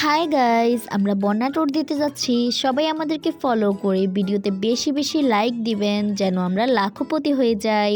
Hi guys, আমরা বন্যা tour দিতে যাচ্ছি। সবাই আমাদেরকে ফলো করে ভিডিওতে বেশি বেশি লাইক দিবেন যেন আমরা লাখপতি হয়ে যাই।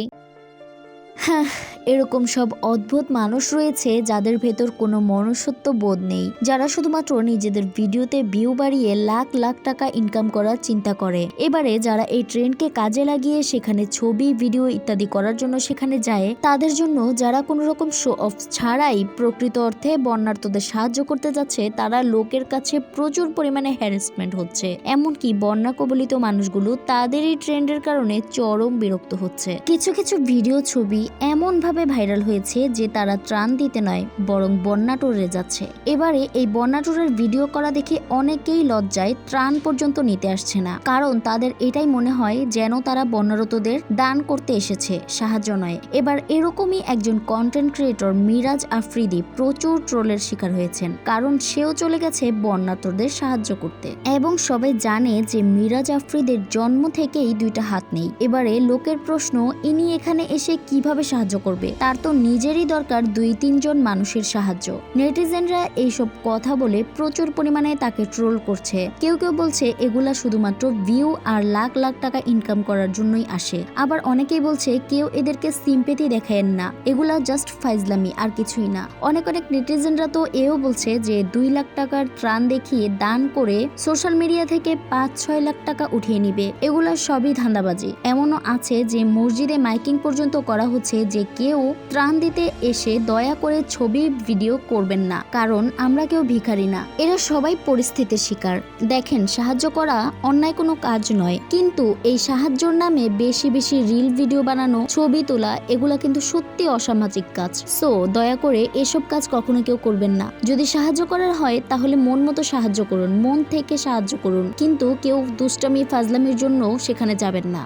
হ্যাঁ, এরকম সব অদ্ভুত মানুষ রয়েছে যাদের ভেতর কোনো মনুষ্যত্ব বোধ নেই, যারা শুধুমাত্র নিজেদের ভিডিওতে ভিউ বাড়িয়ে লাখ লাখ টাকা ইনকাম করার চিন্তা করে। এবারে যারা এই ট্রেন্ডকে কাজে লাগিয়ে সেখানে ছবি ভিডিও ইত্যাদি করার জন্য সেখানে যায়, তাদের জন্য যারা কোনো রকম শো অফ ছাড়াই প্রকৃত অর্থে বন্যার্তদের সাহায্য করতে যাচ্ছে, তারা লোকের কাছে প্রচুর পরিমাণে হ্যারাসমেন্ট হচ্ছে। এমনকি বন্যা কবলিত মানুষগুলো তাদের এই ট্রেন্ডের কারণে চরম বিরক্ত হচ্ছে। কিছু কিছু ভিডিও ছবি এমন ভাবে ভাইরাল হয়েছে যে তারা ত্রাণ দিতে নয় বরং বন্যা ট্যুরে যাচ্ছে। এবারে এই বন্যা ট্যুরের ভিডিও করা দেখে অনেকেই লজ্জায় ত্রাণ পর্যন্ত নিতে আসছে না, কারণ তাদের এটাই মনে হয় যেন তারা বন্যারতদের দান করতে এসেছে, সাহায্য নয়। এবার এরকমই একজন কন্টেন্ট ক্রিয়েটর মিরাজ আফ্রিদি প্রচুর ট্রোলের শিকার হয়েছেন, কারণ সেও চলে গেছে বন্যার্তদের সাহায্য করতে। এবং সবাই জানে যে মিরাজ আফ্রিদির জন্ম থেকেই দুইটা হাত নেই। এবারে লোকের প্রশ্ন, ইনি এখানে এসে কিভাবে সাহায্য করবে? তার তো নিজেরই দরকার 2-3 জন মানুষের সাহায্য। নেটিজেনরা এইসব কথা বলে প্রচুর পরিমাণে তাকে ট্রোল করছে। কেউ কেউ বলছে এগুলা শুধুমাত্র ভিউ আর লাখ লাখ টাকা ইনকাম করার জন্যই আসে। আবার অনেকেই বলছে কেউ এদেরকে সিম্পেথি দেখায়েন না, এগুলা জাস্ট ফাইজলামি আর কিছুই না। অনেক নেটিজেনরা তো এও বলছে যে 2 লাখ টাকার ত্রাণ দেখিয়ে দান করে সোশ্যাল মিডিয়া থেকে 5-6 লাখ টাকা উঠিয়ে নিবে। এগুলা সবই ধান্দাবাজি। এমনও আছে যে মসজিদে মাইকিং পর্যন্ত করা হচ্ছে যে কেউ ত্রাণ দিতে এসে দয়া করে ছবি ভিডিও করবেন না, কারণ আমরা কেউ ভিখারি না। এরা সবাই পরিস্থিতির শিকার। দেখেন, সাহায্য করা অন্যায় কোনো কাজ নয়, কিন্তু এই সাহায্যর নামে বেশি বেশি রিল ভিডিও বানানো, ছবি তোলা, এগুলা কিন্তু সত্যি অসামাজিক কাজ। সো দয়া করে এসব কাজ কখনো কেউ করবেন না। যদি সাহায্য করার হয় তাহলে মন মতো সাহায্য করুন, মন থেকে সাহায্য করুন, কিন্তু কেউ দুষ্টামি ফাজলামির জন্য সেখানে যাবেন না।